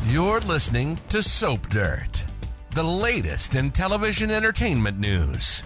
You're listening to Soap Dirt, the latest in television entertainment news.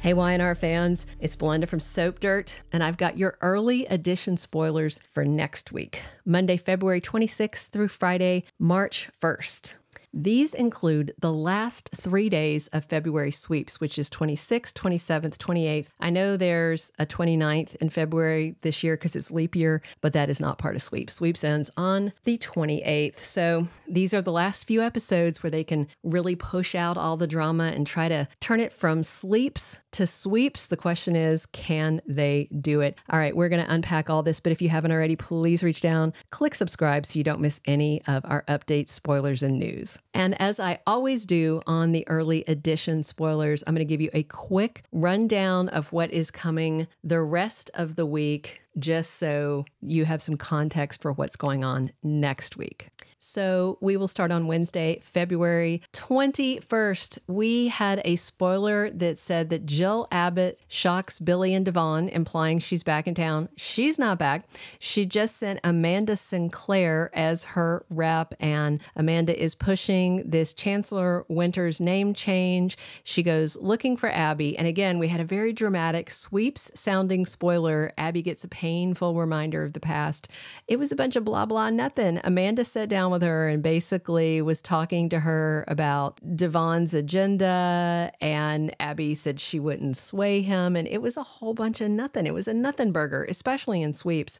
Hey YNR fans, it's Belinda from Soap Dirt, and I've got your early edition spoilers for next week, Monday, February 26th through Friday, March 1st. These include the last 3 days of February sweeps, which is 26th, 27th, 28th. I know there's a 29th in February this year because it's leap year, but that is not part of sweeps. Sweeps ends on the 28th. So these are the last few episodes where they can really push out all the drama and try to turn it from sleeps to sweeps. The question is, can they do it? All right, we're going to unpack all this, but if you haven't already, please reach down, click subscribe so you don't miss any of our updates, spoilers, and news. And as I always do on the early edition spoilers, I'm going to give you a quick rundown of what is coming the rest of the week, just so you have some context for what's going on next week. So we will start on Wednesday, February 21st. We had a spoiler that said that Jill Abbott shocks Billy and Devon, implying she's back in town. She's not back. She just sent Amanda Sinclair as her rep, and Amanda is pushing this Chancellor Winters name change. She goes looking for Abby. And again, we had a very dramatic sweeps sounding spoiler. Abby gets a painful reminder of the past. It was a bunch of blah, blah, nothing. Amanda sat down with her and basically was talking to her about Devon's agenda, and Abby said she wouldn't sway him, and it was a whole bunch of nothing. It was a nothing burger, especially in sweeps.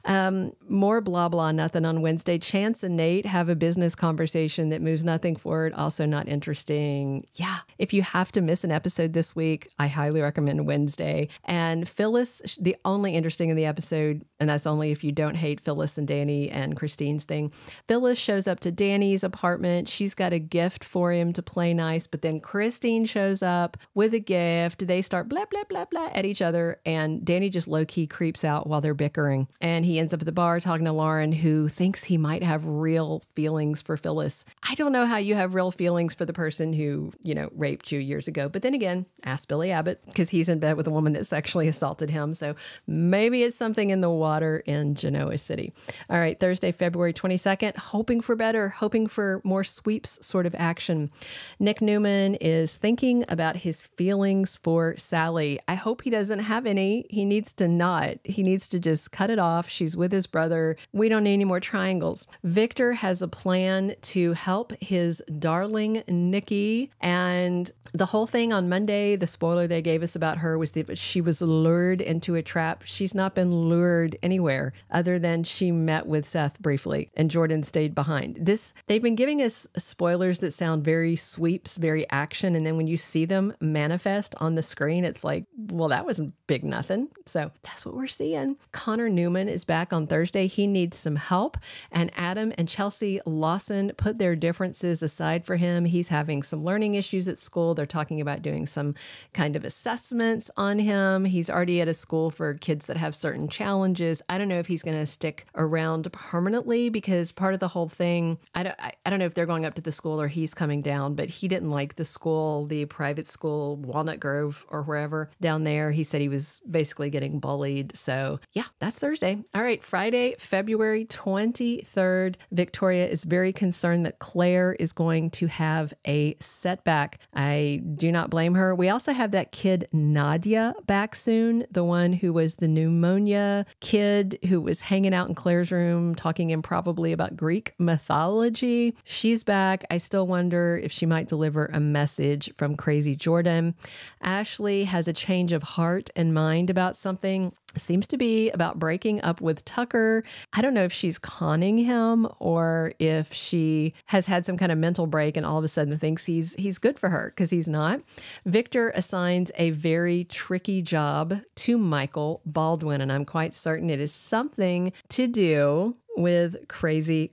More blah, blah, nothing on Wednesday. Chance and Nate have a business conversation that moves nothing forward. Also not interesting. Yeah, if you have to miss an episode this week, I highly recommend Wednesday. And Phyllis, the only interesting in the episode, and that's only if you don't hate Phyllis and Danny and Christine's thing, Phyllis shows up to Danny's apartment. She's got a gift for him to play nice, but then Christine shows up with a gift. They start blah, blah, blah, blah at each other, and Danny just low-key creeps out while they're bickering. And he ends up at the bar talking to Lauren, who thinks he might have real feelings for Phyllis. I don't know how you have real feelings for the person who, raped you years ago. But then again, ask Billy Abbott, because he's in bed with a woman that sexually assaulted him. So maybe it's something in the water in Genoa City. All right, Thursday, February 22nd, hoping for better, hoping for more sweeps sort of action. Nick Newman is thinking about his feelings for Sally. I hope he doesn't have any. He needs to not. He needs to just cut it off. She's with his brother. We don't need any more triangles. Victor has a plan to help his darling Nikki, and the whole thing on Monday, the spoiler they gave us about her was that she was lured into a trap. She's not been lured anywhere other than she met with Seth briefly and Jordan stayed behind. They've been giving us spoilers that sound very sweeps, very action. And then when you see them manifest on the screen, it's like, well, that wasn't big nothing. So that's what we're seeing. Connor Newman is back on Thursday. He needs some help. And Adam and Chelsea Lawson put their differences aside for him. He's having some learning issues at school. They're talking about doing some kind of assessments on him. He's already at a school for kids that have certain challenges. I don't know if he's going to stick around permanently, because part of the whole thing, I don't know if they're going up to the school or he's coming down, but he didn't like the school, the private school, Walnut Grove or wherever down there. He said he was basically getting bullied. So yeah, that's Thursday. All right, Friday, February 23rd, Victoria is very concerned that Claire is going to have a setback. I do not blame her. We also have that kid Nadia back soon, the one who was the pneumonia kid who was hanging out in Claire's room talking improbably about Greek mythology. She's back. I still wonder if she might deliver a message from Crazy Jordan. Ashley has a change of heart and mind about something. Seems to be about breaking up with Tucker. I don't know if she's conning him or if she has had some kind of mental break and all of a sudden thinks he's good for her, because he's not. Victor assigns a very tricky job to Michael Baldwin, and I'm quite certain it is something to do with crazy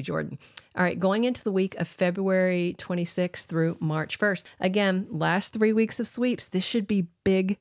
Jordan. All right, going into the week of February 26th through March 1st. Again, last 3 weeks of sweeps. This should be big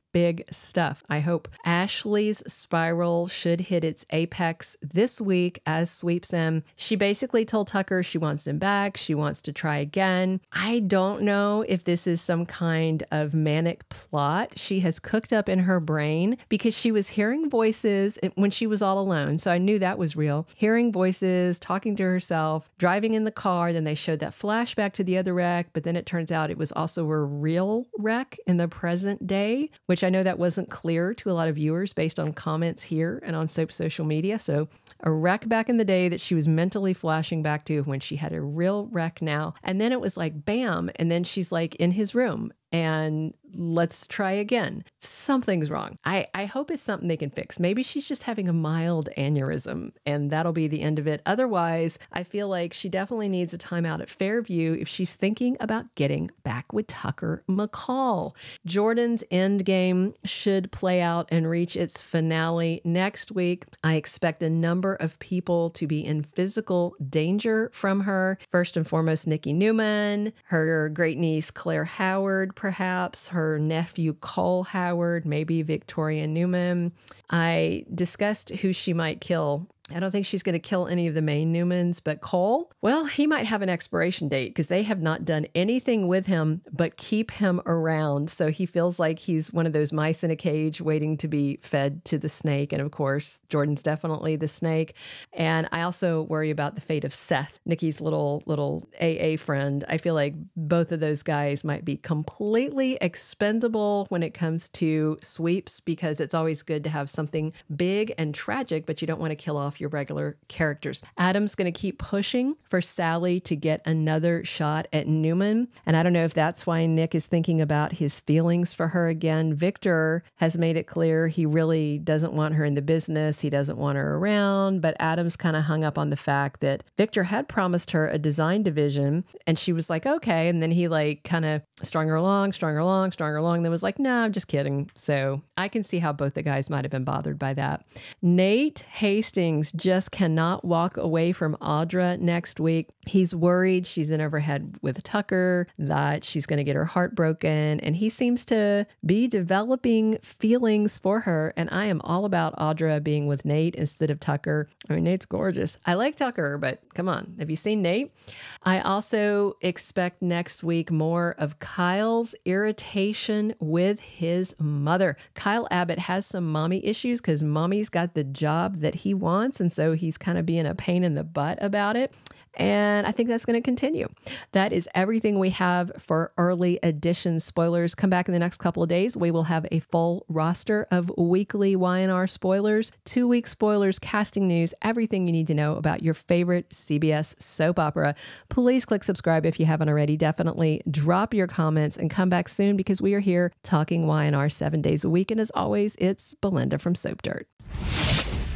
stuff, I hope. Ashley's spiral should hit its apex this week as sweeps end. She basically told Tucker she wants him back. She wants to try again. I don't know if this is some kind of manic plot she has cooked up in her brain, because she was hearing voices when she was all alone. So I knew that was real. Hearing voices, talking to herself, driving in the car. Then they showed that flashback to the other wreck, but then it turns out it was also a real wreck in the present day, which I know that wasn't clear to a lot of viewers based on comments here and on Soap social media. So a wreck back in the day that she was mentally flashing back to when she had a real wreck now. And then it was like, bam. And then she's like in his room and let's try again. Something's wrong. I hope it's something they can fix. Maybe she's just having a mild aneurysm and that'll be the end of it. Otherwise, I feel like she definitely needs a timeout at Fairview if she's thinking about getting back with Tucker McCall. Jordan's Endgame should play out and reach its finale next week. I expect a number of people to be in physical danger from her. First and foremost, Nikki Newman, her great niece Claire Howard, perhaps her nephew Cole Howard, maybe Victoria Newman. I discussed who she might kill. I don't think she's going to kill any of the main Newmans, but Cole, well, he might have an expiration date because they have not done anything with him but keep him around. So he feels like he's one of those mice in a cage waiting to be fed to the snake. And of course, Jordan's definitely the snake. And I also worry about the fate of Seth, Nikki's little AA friend. I feel like both of those guys might be completely expendable when it comes to sweeps, because it's always good to have something big and tragic, but you don't want to kill off your regular characters. Adam's going to keep pushing for Sally to get another shot at Newman. And I don't know if that's why Nick is thinking about his feelings for her again. Victor has made it clear he really doesn't want her in the business. He doesn't want her around. But Adam's kind of hung up on the fact that Victor had promised her a design division and she was like, okay. And then he like kind of strung her along, then was like, no, I'm just kidding. So I can see how both the guys might have been bothered by that. Nate Hastings just cannot walk away from Audra next week. He's worried she's in over her head with Tucker, that she's going to get her heart broken. And he seems to be developing feelings for her. And I am all about Audra being with Nate instead of Tucker. I mean, Nate's gorgeous. I like Tucker, but come on. Have you seen Nate? I also expect next week more of Kyle's irritation with his mother. Kyle Abbott has some mommy issues because mommy's got the job that he wants. And so he's kind of being a pain in the butt about it. And I think that's going to continue. That is everything we have for early edition spoilers. Come back in the next couple of days. We will have a full roster of weekly Y&R spoilers, 2-week spoilers, casting news, everything you need to know about your favorite CBS soap opera. Please click subscribe if you haven't already. Definitely drop your comments and come back soon because we are here talking Y&R 7 days a week. And as always, it's Belinda from Soap Dirt.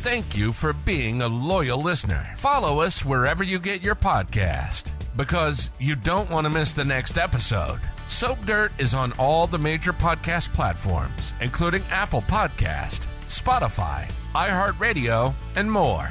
Thank you for being a loyal listener. Follow us wherever you get your podcast, because you don't want to miss the next episode. Soap Dirt is on all the major podcast platforms, including Apple Podcast, Spotify, iHeartRadio, and more.